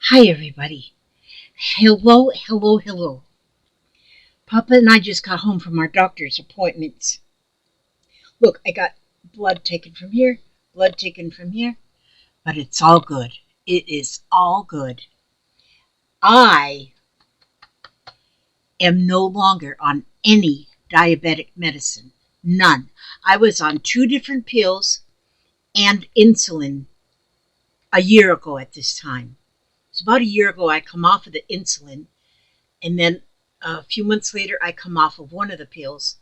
Hi, everybody. Hello, hello, hello. Papa and I just got home from our doctor's appointments. Look, I got blood taken from here, blood taken from here, but it's all good. It is all good. I am no longer on any diabetic medicine. None. I was on 2 different pills and insulin a year ago at this time. It's about a year ago I come off of the insulin, and then a few months later I come off of one of the pills,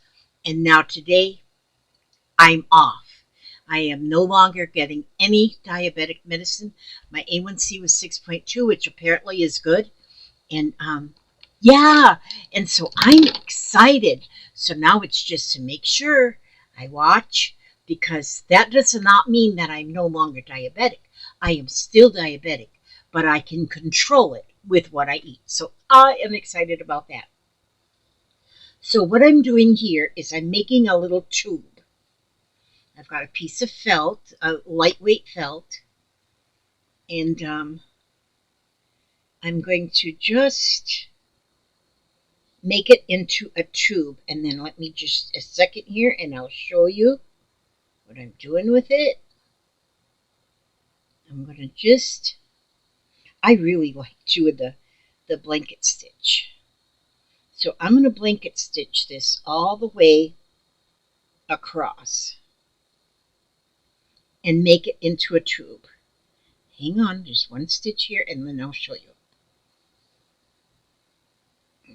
and now today I'm off. I am no longer getting any diabetic medicine. My A1C was 6.2, which apparently is good. And yeah, and so I'm excited. So now it's just to make sure I watch, because that does not mean that I'm no longer diabetic. I am still diabetic, but I can control it with what I eat. So I am excited about that. So what I'm doing here is I'm making a little tube. I've got a piece of felt, a lightweight felt, and I'm going to just make it into a tube. And then let me just a second here, and I'll show you what I'm doing with it. I'm going to I really like doing the blanket stitch. So I'm going to blanket stitch this all the way across and make it into a tube. Hang on, just one stitch here, and then I'll show you.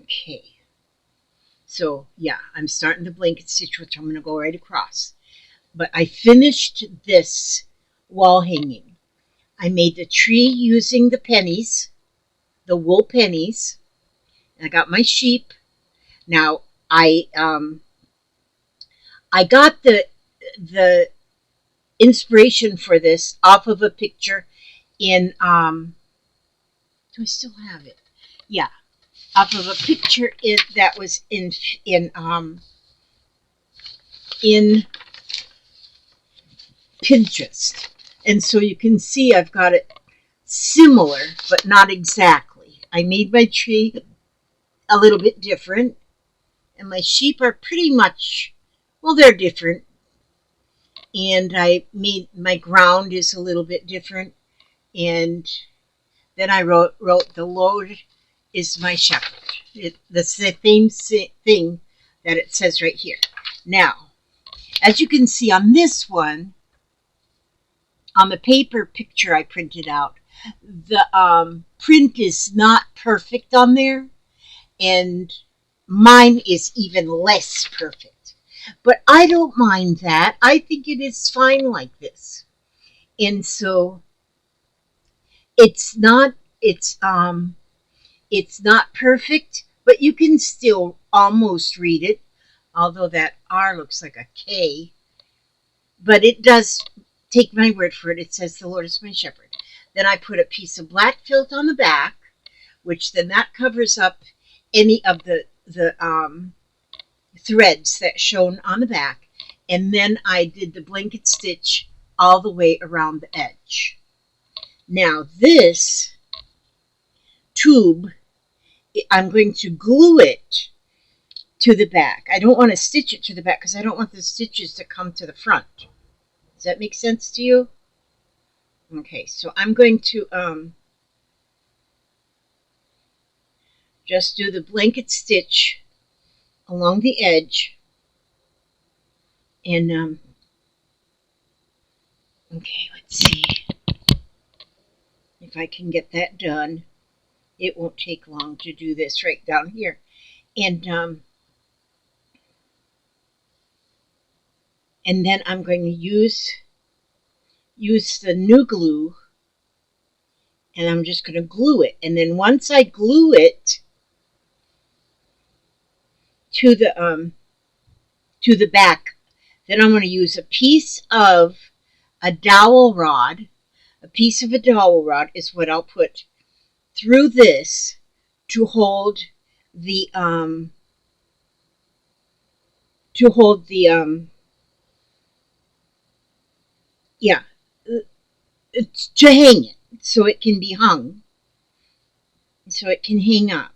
Okay. So, yeah, I'm starting the blanket stitch, which I'm going to go right across. But I finished this wall hanging. I made the tree using the pennies, the wool pennies. I got my sheep. Now, I got the inspiration for this off of a picture in do I still have it? Yeah, off of a picture that was in Pinterest. And so you can see I've got it similar, but not exactly. I made my tree a little bit different, and my sheep are pretty much, well, they're different. And I made my ground is a little bit different. And then I wrote the Lord is my shepherd. That's the same thing that it says right here. Now, as you can see on this one, on the paper picture I printed out, the print is not perfect on there, and mine is even less perfect. But I don't mind that. I think it is fine like this. And so it's not perfect, but you can still almost read it, although that R looks like a K. But it does, take my word for it, it says the Lord is my shepherd. Then I put a piece of black felt on the back, which then that covers up any of the threads that shown on the back. And then I did the blanket stitch all the way around the edge. Now this tube, I'm going to glue it to the back. I don't want to stitch it to the back because I don't want the stitches to come to the front. Does that make sense to you? Okay, so I'm going to just do the blanket stitch along the edge. And okay, let's see if I can get that done. It won't take long to do this right down here. And then I'm going to use the new glue, and I'm just going to glue it. And then once I glue it to the back, then I'm going to use a piece of a dowel rod. A piece of a dowel rod is what I'll put through this to hold the yeah, to hang it so it can be hung. so it can hang up.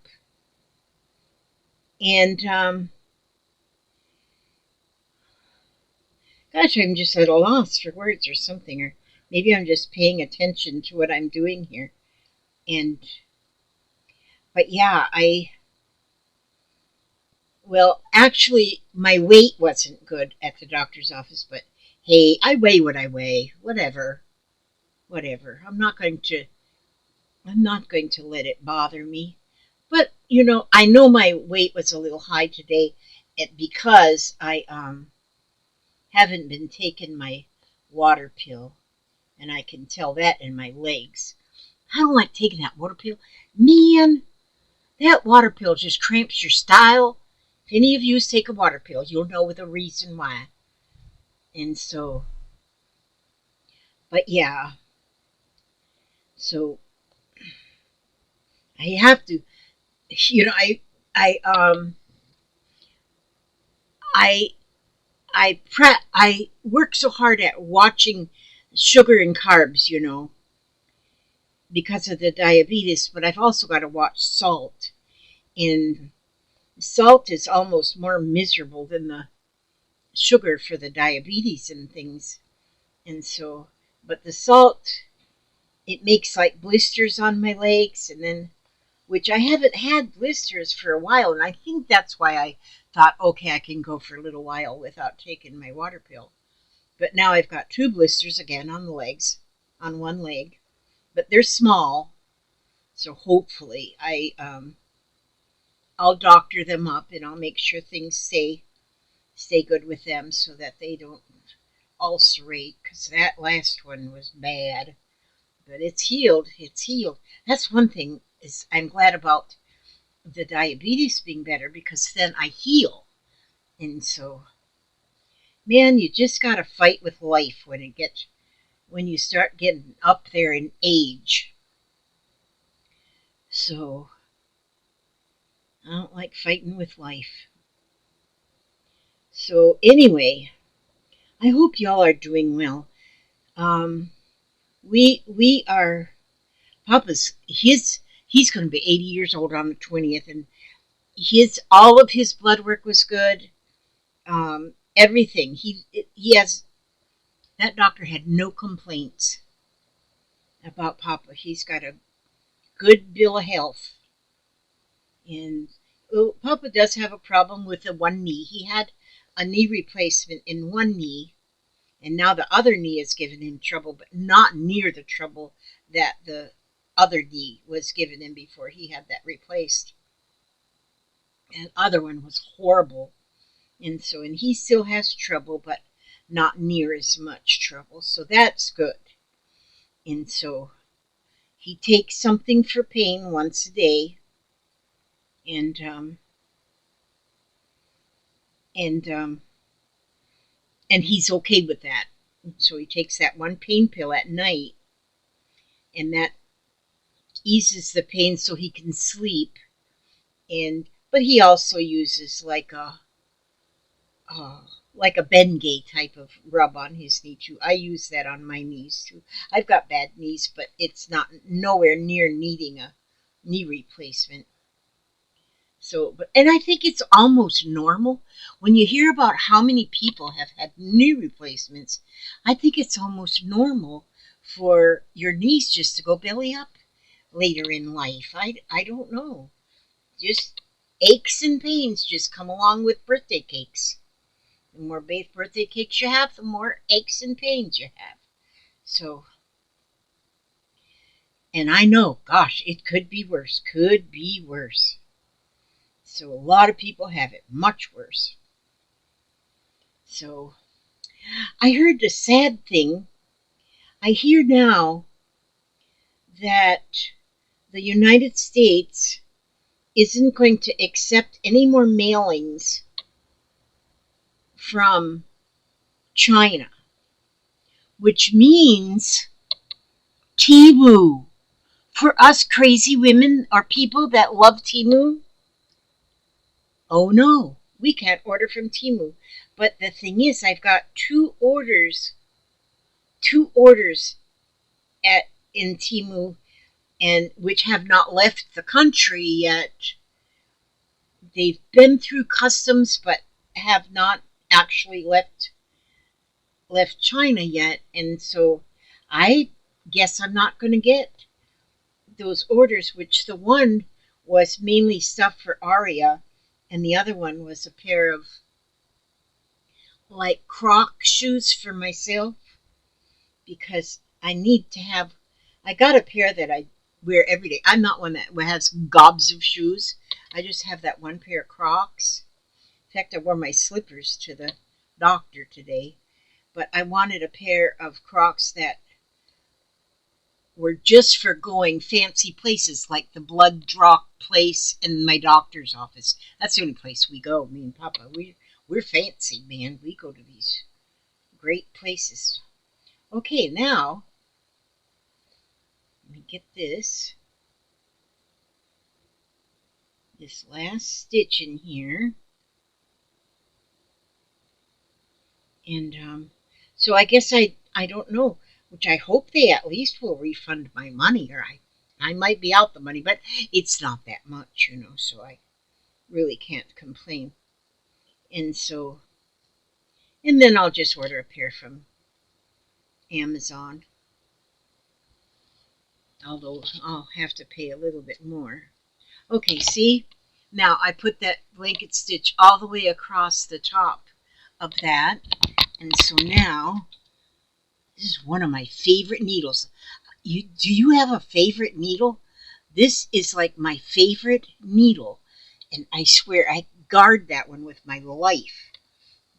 And gosh, I'm just at a loss for words or something, or maybe I'm just paying attention to what I'm doing here. And but yeah, well, actually, my weight wasn't good at the doctor's office, but hey, I weigh what I weigh. Whatever, whatever. I'm not going to let it bother me. But I know my weight was a little high today, because I haven't been taking my water pill, and I can tell that in my legs. I don't like taking that water pill. Man, that water pill just cramps your style. If any of you take a water pill, you'll know the reason why. And so, but yeah, so I have to, you know, I, I, I work so hard at watching sugar and carbs, because of the diabetes, but I've also got to watch salt. And salt is almost more miserable than the sugar for the diabetes and things. And so, but the salt, it makes like blisters on my legs, and then, which I haven't had blisters for a while, and I think that's why I thought, okay, I can go for a little while without taking my water pill. But now I've got two blisters again on the legs, on one leg, but they're small, so hopefully I'll doctor them up, and I'll make sure things stay good with them so that they don't ulcerate, because that last one was bad. But it's healed. It's healed. That's one thing is I'm glad about the diabetes being better, because then I heal. And so, man, you just gotta fight with life when you start getting up there in age. So I don't like fighting with life. So anyway, I hope y'all are doing well. Um, we are he's going to be 80 years old on the 20th, and his all of his blood work was good. Everything he has, that doctor had no complaints about Papa. He's got a good bill of health, and Papa does have a problem with the one knee. He had a knee replacement in one knee, and now the other knee is giving him trouble, but not near the trouble that the other knee was giving him before he had that replaced. And the other one was horrible. And he still has trouble, but not near as much trouble. So that's good. And so he takes something for pain once a day, and and um, and he's okay with that. So he takes that one pain pill at night, and that eases the pain so he can sleep. And but he also uses uh, like a Bengay type of rub on his knee too. I use that on my knees too. I've got bad knees, but it's not nowhere near needing a knee replacement. So, and I think it's almost normal when you hear about how many people have had knee replacements. I think it's almost normal for your knees just to go belly up later in life. I don't know. Just aches and pains just come along with birthday cakes. The more birthday cakes you have, the more aches and pains you have. So, and I know, gosh, it could be worse. Could be worse. So a lot of people have it much worse. So I heard the sad thing. I hear now that the United States isn't going to accept any more mailings from China, which means Timu. For us crazy women or people that love Timu, oh no, we can't order from Timu. But the thing is, I've got two orders at in Timu, and which have not left the country yet. They've been through customs but have not actually left China yet, and so I guess I'm not going to get those orders, which the one was mainly stuff for Aria, and the other one was a pair of like Croc shoes for myself because I need to have. I got a pair that I wear every day. I'm not one that has gobs of shoes. I just have that one pair of Crocs. In fact, I wore my slippers to the doctor today, but I wanted a pair of Crocs that were just for going fancy places like the blood draw place in my doctor's office. That's the only place we go, me and Papa. We're fancy, man. We go to these great places. Okay, now let me get this last stitch in here. And so I guess I don't know, which I hope they at least will refund my money, or I might be out the money, but it's not that much, so I really can't complain. And so, and then I'll just order a pair from Amazon, although I'll have to pay a little bit more. Okay, see? Now I put that blanket stitch all the way across the top of that, and so now this is one of my favorite needles. Do you have a favorite needle? This is like my favorite needle, and I swear I guard that one with my life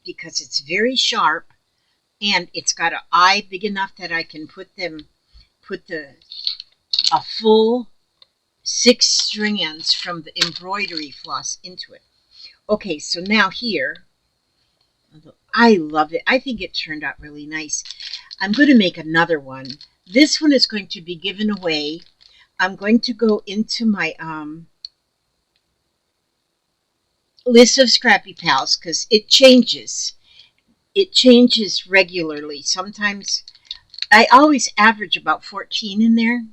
because it's very sharp, and it's got an eye big enough that I can put a full 6 strands from the embroidery floss into it. Okay, so now here, I love it. I think it turned out really nice. I'm going to make another one. This one is going to be given away. I'm going to go into my list of Scrappy Pals because it changes. It changes regularly. Sometimes I always average about 14 in there.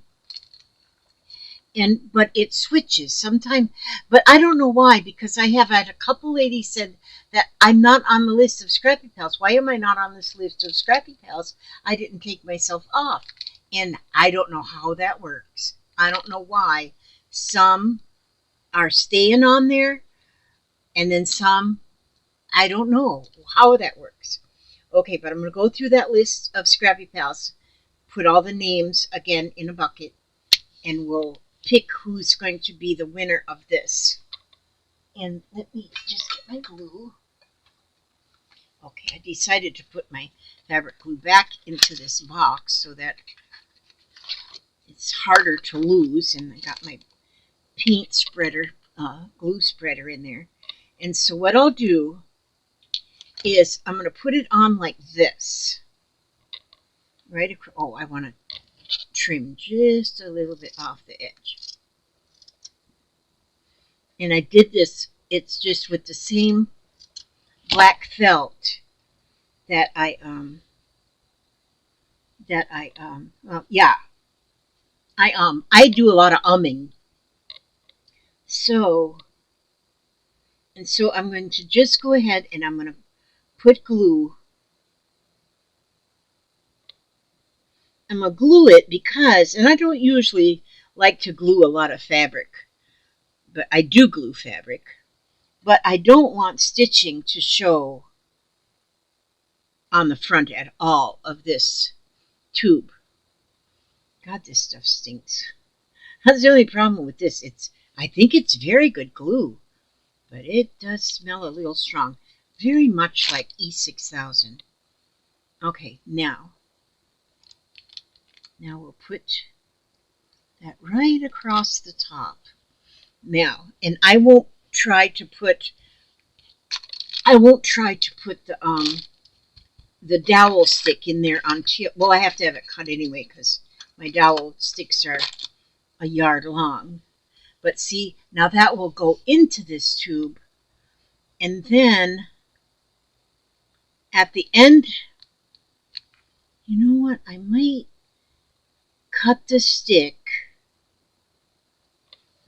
But it switches sometimes, but I don't know why, because I have had a couple ladies said that I'm not on the list of Scrappy Pals. Why am I not on this list of Scrappy Pals? I didn't take myself off, and I don't know how that works. I don't know why. Some are staying on there, and then some, I don't know how that works. Okay, but I'm going to go through that list of Scrappy Pals, put all the names again in a bucket, and we'll pick who's going to be the winner of this. And let me just get my glue. Okay, I decided to put my fabric glue back into this box so that it's harder to lose. And I got my paint spreader, glue spreader in there. And so what I'll do is I'm going to put it on like this. Right across. Oh, I want to trim just a little bit off the edge. And I did this, it's just with the same black felt that I do a lot of umming. So I'm going to just go ahead and I'm going to put glue. I'm going to glue it because, and I don't usually like to glue a lot of fabric, but I do glue fabric. But I don't want stitching to show on the front at all of this tube. God, this stuff stinks. That's the only problem with this. I think it's very good glue, but it does smell a little strong. Very much like E6000. Okay, now we'll put that right across the top. Now, and I won't try to put the dowel stick in there until, well, I have to have it cut anyway because my dowel sticks are a yard long. But see, now that will go into this tube, and then at the end, you know what, I might cut the stick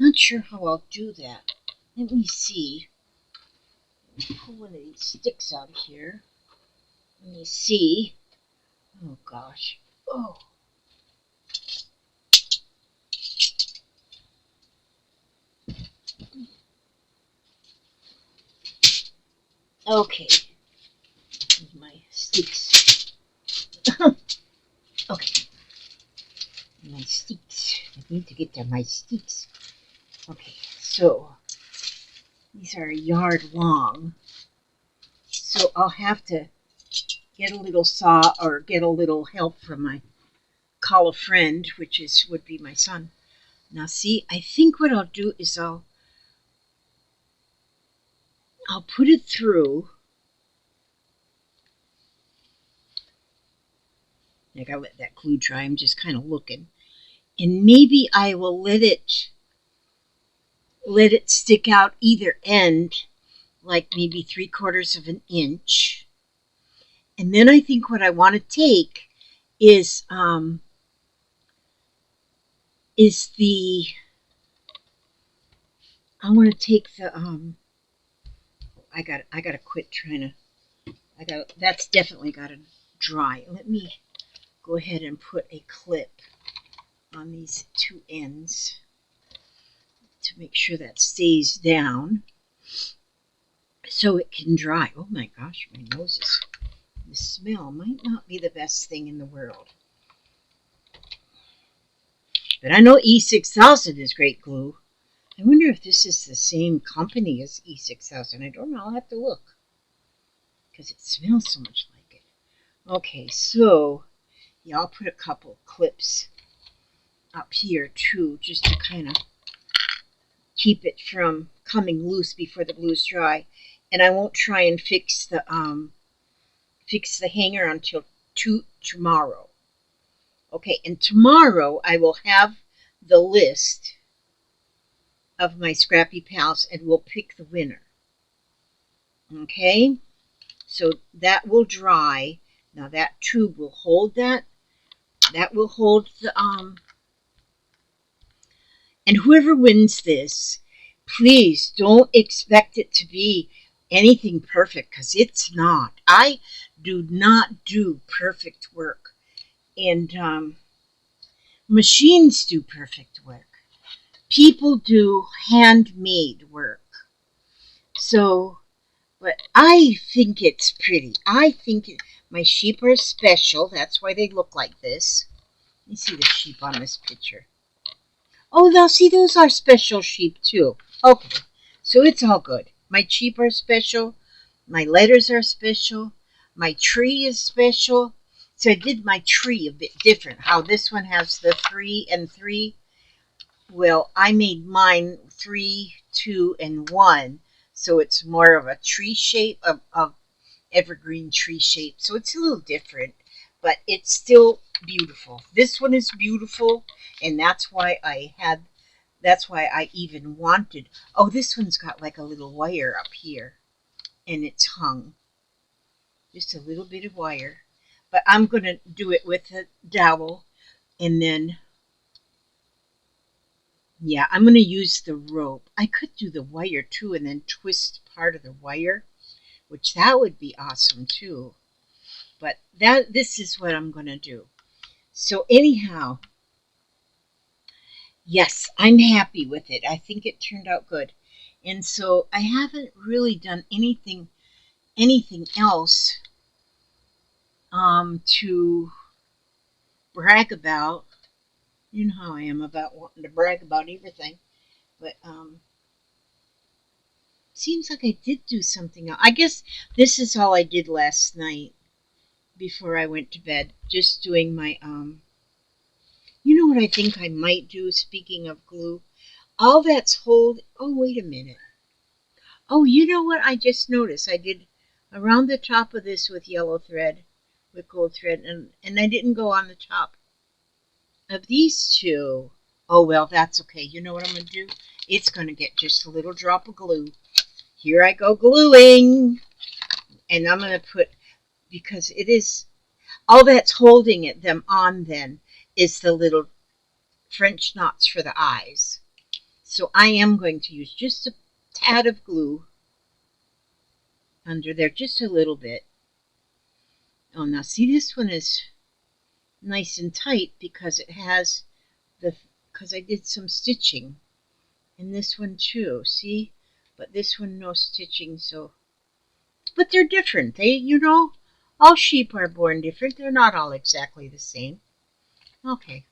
Not sure how I'll do that. Let me see. Pull one of these sticks out of here. Let me see. Oh gosh. Oh. Okay. Here's my sticks. Okay. My sticks. I need to get to my sticks. Okay, so these are a yard long. So I'll have to get a little saw or get a little help from call a friend, which would be my son. Now see, I think what I'll do is I'll put it through. I gotta let that glue dry. I'm just kind of looking, and maybe I will let it stick out either end, like maybe 3/4 of an inch. And then I think what I want to take is the I want to take the I gotta quit trying to. That's definitely gotta dry. Let me go ahead and put a clip on these two ends to make sure that stays down so it can dry. Oh my gosh, my nose is. The smell might not be the best thing in the world. But I know E6000 is great glue. I wonder if this is the same company as E6000. I don't know. I'll have to look because it smells so much like it. Okay, so yeah, I'll put a couple clips up here too, just to kind of keep it from coming loose before the glue's dry. And I won't try and fix the hanger until tomorrow. Okay, and tomorrow I will have the list of my Scrappy Pals and we'll pick the winner. Okay, so that will dry. Now that tube will hold that. That will hold the and whoever wins this, please don't expect it to be anything perfect because it's not. I do not do perfect work. And machines do perfect work. People do handmade work. So, but I think it's pretty. My sheep are special. That's why they look like this. Let me see the sheep on this picture. Oh, now see, those are special sheep too. Okay, so it's all good. My sheep are special. My letters are special. My tree is special. So I did my tree a bit different. How this one has the 3 and 3. Well, I made mine 3, 2, and 1. So it's more of a tree shape, of evergreen tree shape. So it's a little different, but it's still beautiful. This one is beautiful, and that's why I even wanted. Oh, this one's got like a little wire up here, and it's hung. Just a little bit of wire. But I'm going to do it with a dowel, and then, yeah, I'm going to use the rope. I could do the wire too and then twist part of the wire, which that would be awesome too. But this is what I'm going to do. So anyhow, yes, I'm happy with it. I think it turned out good. And so I haven't really done anything else to brag about. You know how I am about wanting to brag about everything. But seems like I did do something else. I guess this is all I did last night before I went to bed. Just doing my you know what I think I might do, speaking of glue? All that's hold. Oh, wait a minute. Oh, you know what I just noticed? I did around the top of this with yellow thread, with gold thread, and I didn't go on the top of these two. Oh, well, that's okay. You know what I'm going to do? It's going to get just a little drop of glue. Here I go gluing. And I'm going to put, because it is, all that's holding them on then is the little French knots for the eyes. So I am going to use just a tad of glue under there, just a little bit. Oh, now see, this one is nice and tight because it has because I did some stitching. And this one too, see? But this one no stitching, so. But they're different. All sheep are born different. They're not all exactly the same. Okay.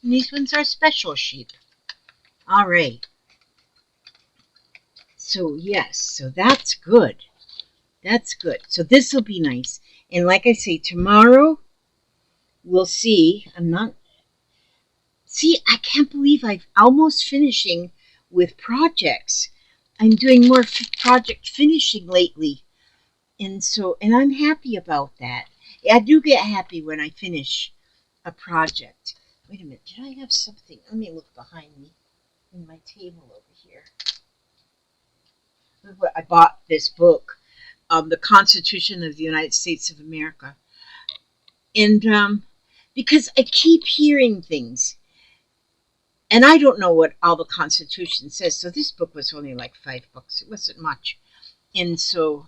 And these ones are special sheep. All right. So, yes, so that's good. That's good. So this will be nice. And like I say, tomorrow we'll see. See, I can't believe I'm almost finishing with projects. I'm doing more project finishing lately. And I'm happy about that. I do get happy when I finish a project. Wait a minute, did I have something? Let me look behind me in my table over here. I bought this book, The Constitution of the United States of America. And because I keep hearing things, and I don't know what all the Constitution says, so this book was only like $5. It wasn't much. And so,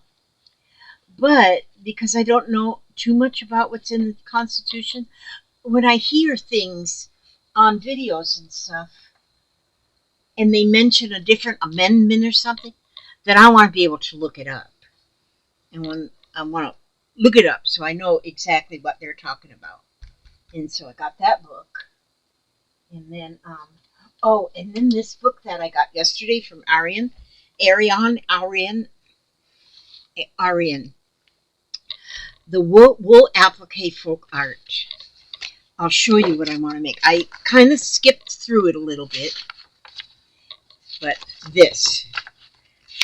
but because I don't know too much about what's in the Constitution, when I hear things on videos and stuff, and they mention a different amendment or something, then I want to be able to look it up. And when I want to look it up so I know exactly what they're talking about. And so I got that book. And then, and then this book that I got yesterday from Arian. The Wool Applique Folk Art. I'll show you what I want to make. I kind of skipped through it a little bit. But this,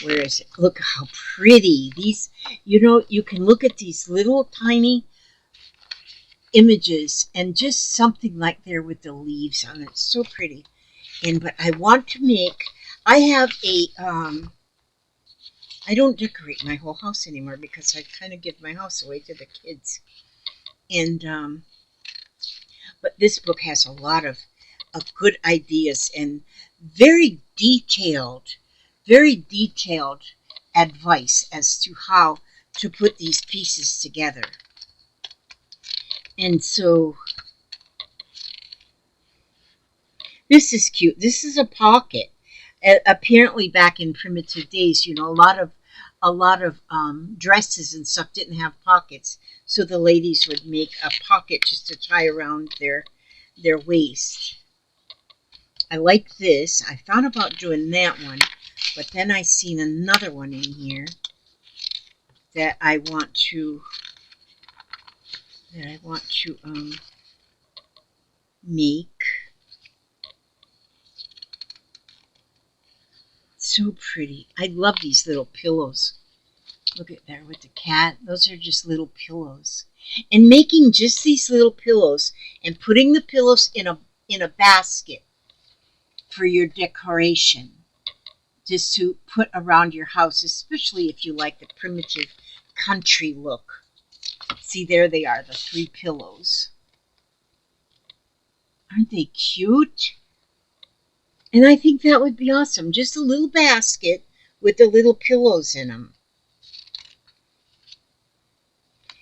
where is it? Look how pretty. These, you can look at these little tiny images and just something like there with the leaves on it. It's so pretty. But I want to make, I have I don't decorate my whole house anymore because I kind of give my house away to the kids. But this book has a lot of good ideas and very detailed advice as to how to put these pieces together. And so this is cute. This is a pocket. Apparently back in primitive days, a lot of dresses and stuff didn't have pockets, so the ladies would make a pocket just to tie around their waist. I like this. I thought about doing that one, but then I seen another one in here that I want to make. So pretty. I love these little pillows. Look at there with the cat. Those are just little pillows. And making just these little pillows and putting the pillows in a basket for your decoration, just to put around your house, especially if you like the primitive country look. See, there they are, the 3 pillows. Aren't they cute? And I think that would be awesome. Just a little basket with the little pillows in them.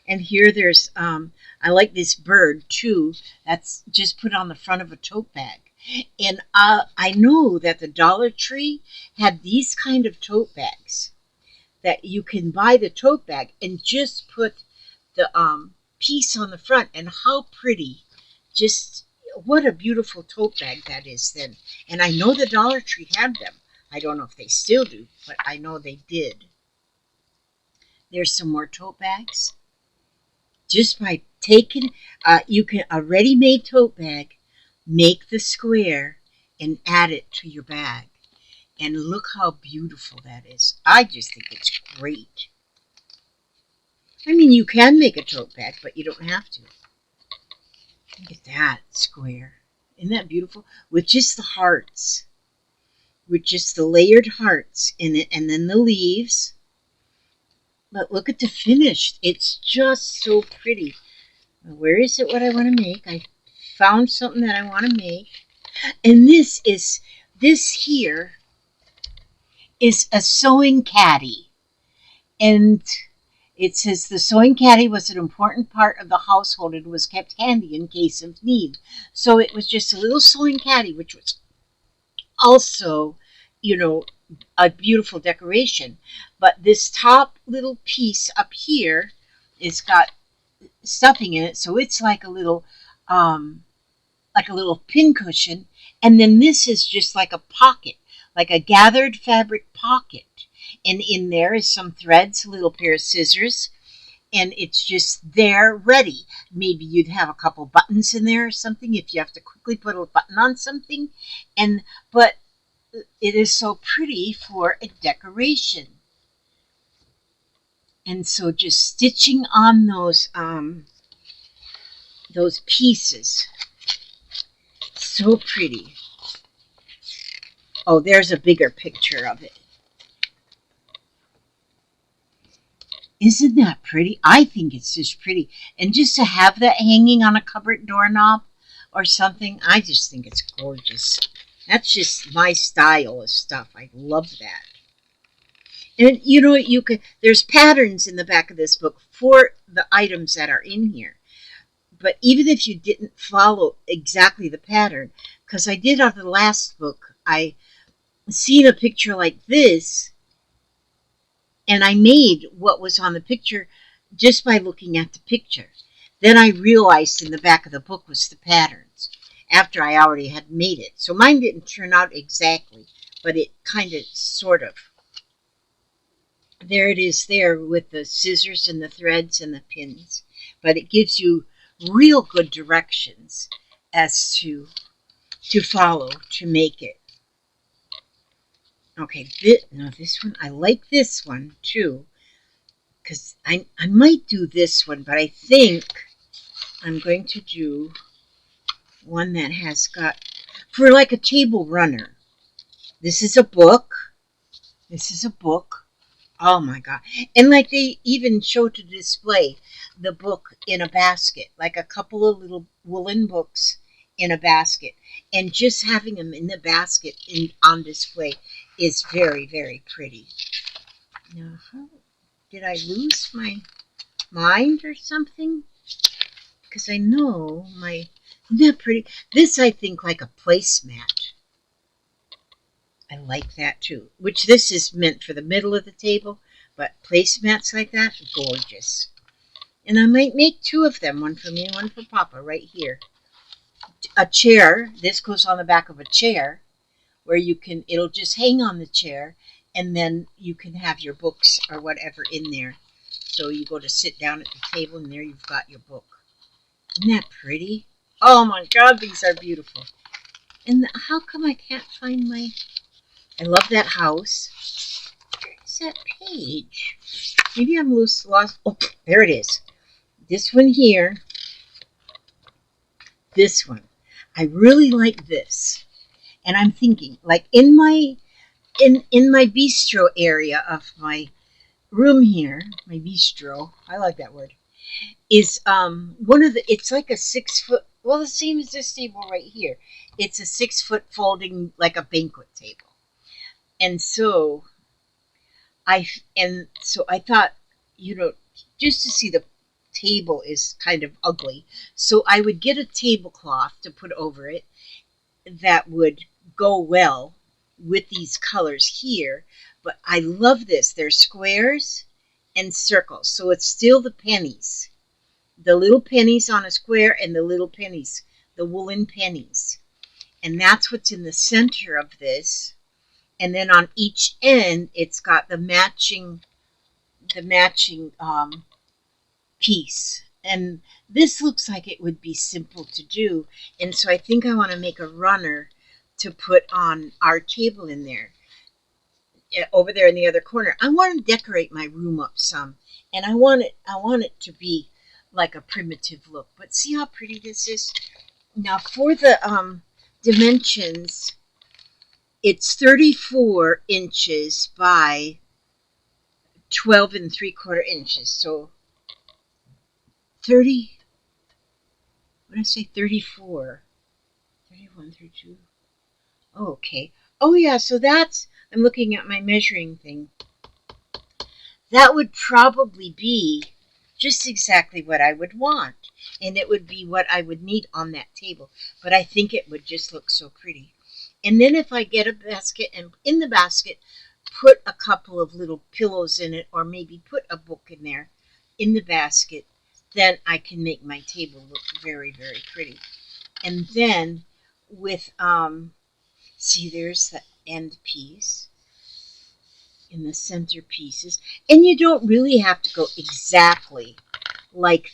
And here there's, I like this bird too. That's just put on the front of a tote bag. And I know that the Dollar Tree had these kind of tote bags that you can buy the tote bag and just put the piece on the front. And how pretty. Just what a beautiful tote bag that is then. And I know the Dollar Tree had them. I don't know if they still do, but I know they did. There's some more tote bags. Just by taking, you can a ready-made tote bag, make the square, and add it to your bag. And look how beautiful that is. I just think it's great. I mean, you can make a tote bag, but you don't have to. Look at that square. Isn't that beautiful? With just the hearts. With just the layered hearts in it, and then the leaves. But look at the finish. It's just so pretty. Where is it what I want to make? I found something that I want to make. And this is this here is a sewing caddy. And it says the sewing caddy was an important part of the household and was kept handy in case of need. So it was just a little sewing caddy, which was also, you know, a beautiful decoration. But this top little piece up here is got stuffing in it, so it's like a little pincushion. And then this is just like a pocket, like a gathered fabric pocket. And in there is some threads, a little pair of scissors, and it's just there ready. Maybe you'd have a couple buttons in there or something if you have to quickly put a button on something. And but it is so pretty for a decoration. And so just stitching on those pieces, so pretty. Oh, there's a bigger picture of it. Isn't that pretty? I think it's just pretty. And just to have that hanging on a cupboard doorknob or something, I just think it's gorgeous. That's just my style of stuff. I love that. And you know what, you could there's patterns in the back of this book for the items that are in here. But even if you didn't follow exactly the pattern, because I did on the last book, I seen a picture like this, and I made what was on the picture just by looking at the picture. Then I realized in the back of the book was the patterns after I already had made it. So mine didn't turn out exactly, but it kind of sort of. There it is there with the scissors and the threads and the pins. But it gives you real good directions as to follow to make it. Okay, this one, I like this one too, because I might do this one, but I think I'm going to do one that has got, for like a table runner. This is a book. This is a book. Oh my God. And like they even show to display the book in a basket, like a couple of little woolen books in a basket. And just having them in the basket on display is very, very pretty. Now, did I lose my mind or something? Because I know isn't that pretty? This, I think, like a placemat. I like that too. Which this is meant for the middle of the table, but placemats like that, gorgeous. And I might make two of them, one for me and one for Papa, right here. A chair. This goes on the back of a chair, where it'll just hang on the chair, and then you can have your books or whatever in there. So you go to sit down at the table, and there you've got your book. Isn't that pretty? Oh my God, these are beautiful. And how come I can't find I love that house. Where's that page? Maybe I'm lost. Oh, there it is. This one here. This one. I really like this. And I'm thinking, like in my bistro area of my room here, my bistro, I like that word, is it's like a 6 foot, well, the same as this table right here. It's a 6 foot folding, like a banquet table. And so I thought, just to see the table is kind of ugly. So I would get a tablecloth to put over it that would go well with these colors here. But I love this. They're squares and circles. So it's still the pennies. The little pennies on a square and the little pennies, the woolen pennies. And that's what's in the center of this. And then on each end, it's got the matching piece. And this looks like it would be simple to do. And so I think I want to make a runner to put on our table in there, over there in the other corner. I want to decorate my room up some, and I want it to be like a primitive look. But see how pretty this is. Now for the dimensions, it's 34 inches by 12 3/4 inches. So 30. What did I say? 34. 31, 32. Okay. Oh, yeah, so I'm looking at my measuring thing. That would probably be just exactly what I would want. And it would be what I would need on that table. But I think it would just look so pretty. And then if I get a basket and in the basket, put a couple of little pillows in it, or maybe put a book in there in the basket, then I can make my table look very, very pretty. And then with, see, there's the end piece in the center pieces. And you don't really have to go exactly like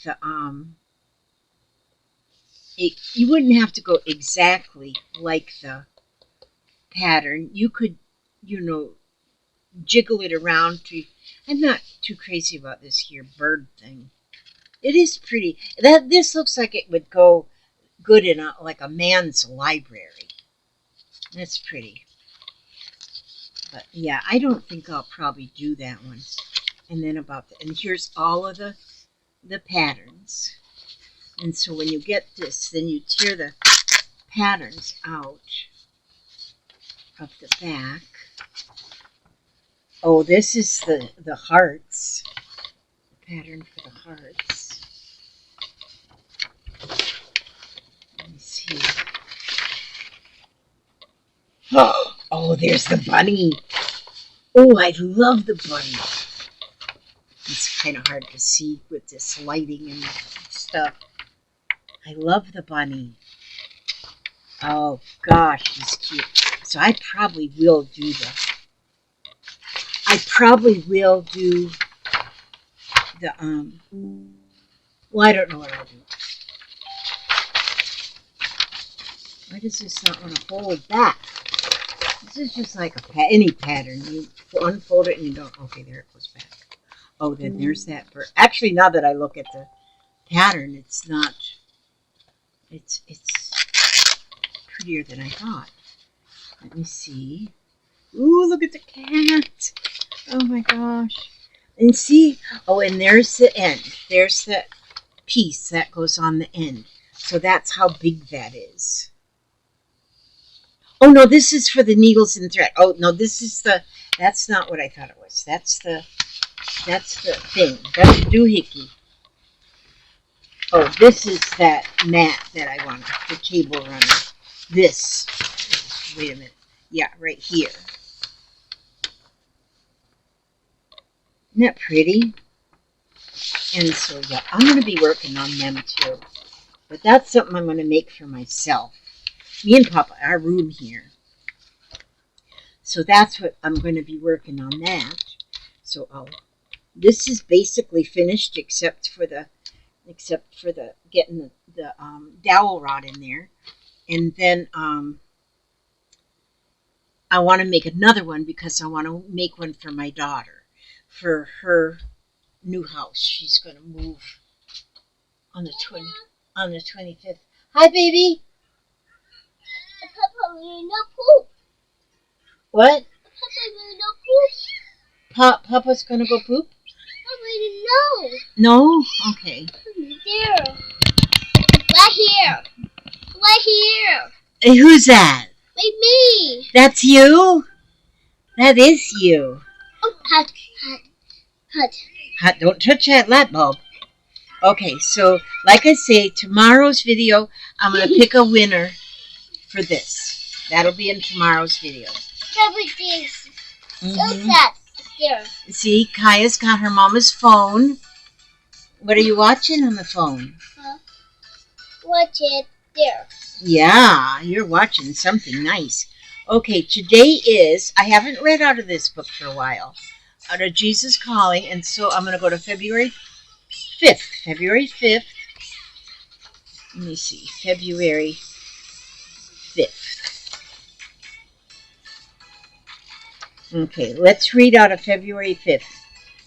you wouldn't have to go exactly like the pattern. You could, you know, jiggle it around to. I'm not too crazy about this here bird thing. It is pretty. This looks like it would go good in like a man's library. That's pretty. But yeah, I don't think I'll probably do that one. And then and here's all of the patterns. And so when you get this, then you tear the patterns out of the back. Oh, this is the hearts. The pattern for the hearts. Let me see. Oh, there's the bunny. Oh, I love the bunny. It's kind of hard to see with this lighting and stuff. I love the bunny. Oh gosh, he's cute. So I probably will do the well, I don't know what I'll do. Why does this not want to hold back? This is just like any pattern. You unfold it and you don't. Okay, there it goes back. Oh, then there's that bird. Actually, now that I look at the pattern, it's not. It's prettier than I thought. Let me see. Ooh, look at the cat. Oh my gosh. And see, oh, and there's the end. There's that piece that goes on the end. So that's how big that is. Oh no, this is for the needles and thread. Oh no, that's not what I thought it was. That's the thing. That's the doohickey. Oh, this is that mat that I want, the table runner. This. Wait a minute. Yeah, right here. Isn't that pretty? And so, yeah, I'm going to be working on them too. But that's something I'm going to make for myself. Me and Papa, our room here. So that's what I'm going to be working on that. So, this is basically finished except for the getting the dowel rod in there. And then I want to make another one because I want to make one for my daughter for her new house. She's going to move on the 25th. Hi, baby. Papa, we no poop. What? Papa, we no poop. Papa's going to go poop? Papa, no. No? Okay. There. Right here. Right here. Hey, who's that? Like me. That's you? That is you. Oh, hot, hot, hot. Hot, don't touch that light bulb. Okay, so like I say, tomorrow's video, I'm going to pick a winner for this. That'll be in tomorrow's video. Everything's so sad. There. See, Kaya's got her mama's phone. What are you watching on the phone? Watch it there. Yeah, you're watching something nice. Okay, today I haven't read out of this book for a while, out of Jesus Calling, and so I'm going to go to February 5th. February 5th. Let me see. February 5th. Okay, let's read out of February 5th.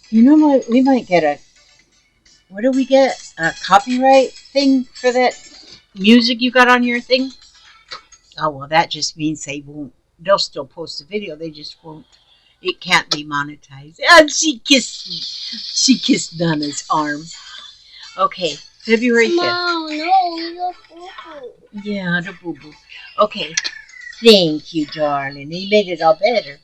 You know what? We might get what do we get? A copyright thing for that music you got on your thing? Oh, well, that just means they'll still post the video, they just won't. It can't be monetized. And she kissed Nana's arm. Okay, February 5th. No, you're boo-boo. Yeah, the boo-boo. Okay, Thank you, darling. You made it all better.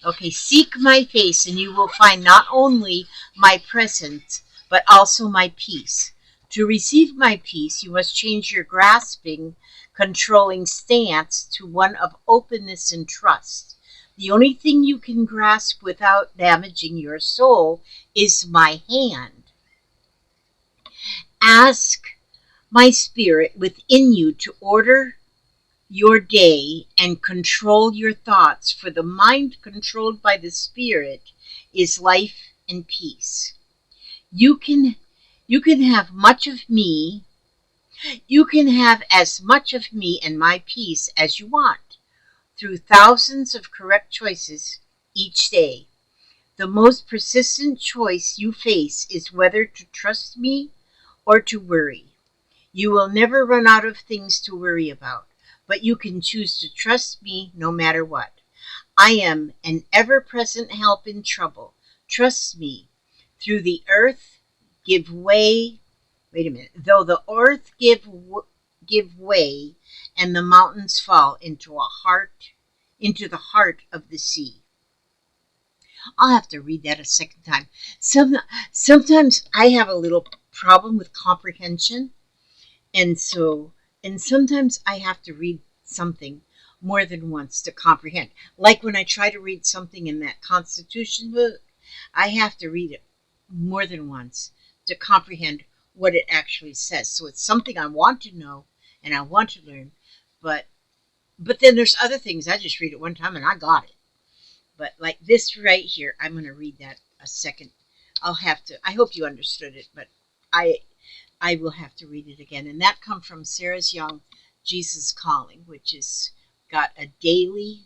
Okay, seek my face, and you will find not only my presence, but also my peace. To receive my peace, you must change your grasping, controlling stance to one of openness and trust. The only thing you can grasp without damaging your soul is my hand. Ask my spirit within you to order your day and control your thoughts, for the mind controlled by the spirit is life and peace. You can you can have much of me, you can have as much of me and my peace as you want through thousands of correct choices each day. The most persistent choice you face is whether to trust me or to worry. You will never run out of things to worry about, but you can choose to trust me no matter what. I am an ever present help in trouble. Trust me. Through the earth give way. Wait a minute. Though the earth give way and the mountains fall into the heart of the sea. I'll have to read that a second time. Sometimes I have a little problem with comprehension. And so, and sometimes I have to read something more than once to comprehend. Like when I try to read something in that Constitution book, I have to read it more than once to comprehend what it actually says. So it's something I want to know and I want to learn, but then there's other things I just read it one time and I got it. But like this right here, I'm going to read that a second. I'll have to. I hope you understood it, but I I will have to read it again. And that comes from Sarah's Young, Jesus Calling, which is got a daily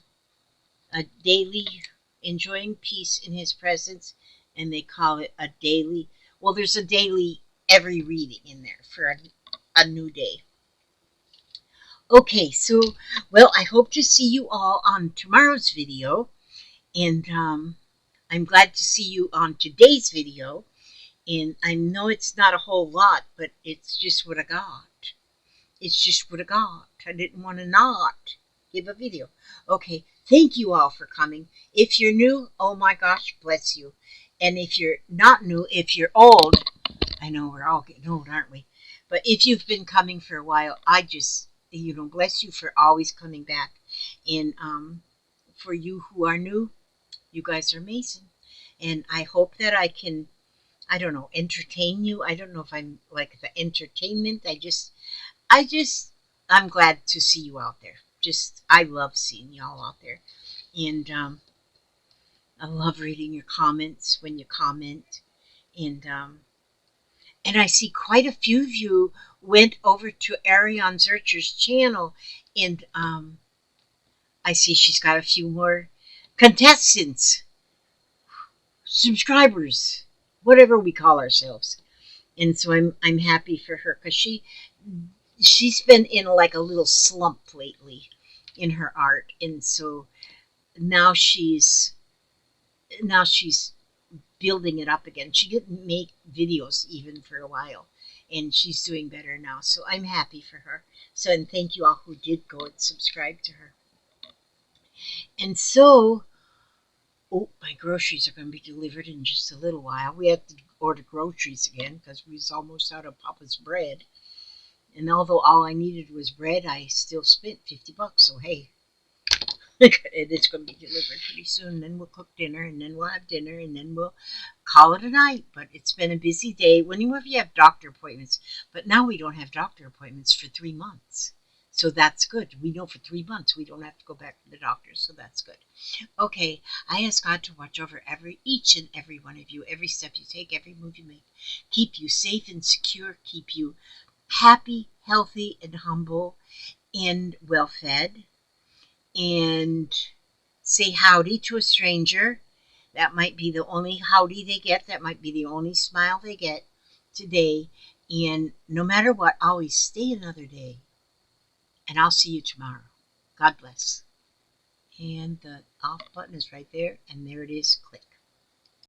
enjoying peace in his presence, and they call it a daily, well, there's a daily every reading in there for a new day. Okay, so, well, I hope to see you all on tomorrow's video, and I'm glad to see you on today's video. And I know it's not a whole lot, but it's just what I got. It's just what I got. I didn't want to not give a video. Okay, thank you all for coming. If you're new, oh my gosh, bless you. And if you're not new, if you're old, I know we're all getting old, aren't we? But if you've been coming for a while, I just, bless you for always coming back. And for you who are new, you guys are amazing. And I hope that I can, I don't know, entertain you. I don't know if I'm like the entertainment. I'm glad to see you out there. I love seeing y'all out there. And I love reading your comments when you comment. And I see quite a few of you went over to Ariane Zurcher's channel. And I see she's got a few more contestants, subscribers, whatever we call ourselves. And so I'm happy for her because she's been in like a little slump lately in her art, and so now she's building it up again. She didn't make videos even for a while, and she's doing better now. So I'm happy for her. So, and thank you all who did go and subscribe to her. And so, oh, my groceries are going to be delivered in just a little while. We have to order groceries again because we was almost out of Papa's bread. And although all I needed was bread, I still spent $50. So hey, it's going to be delivered pretty soon. Then we'll cook dinner, and then we'll have dinner, and then we'll call it a night. But it's been a busy day. Whenever you have doctor appointments, but now we don't have doctor appointments for 3 months. So that's good. We know for 3 months we don't have to go back to the doctor, so that's good. Okay, I ask God to watch over each and every one of you, every step you take, every move you make. Keep you safe and secure, keep you happy, healthy, and humble, and well-fed. And say howdy to a stranger. That might be the only howdy they get. That might be the only smile they get today. And no matter what, always stay another day. And I'll see you tomorrow. God bless. And the off button is right there. And there it is. Click.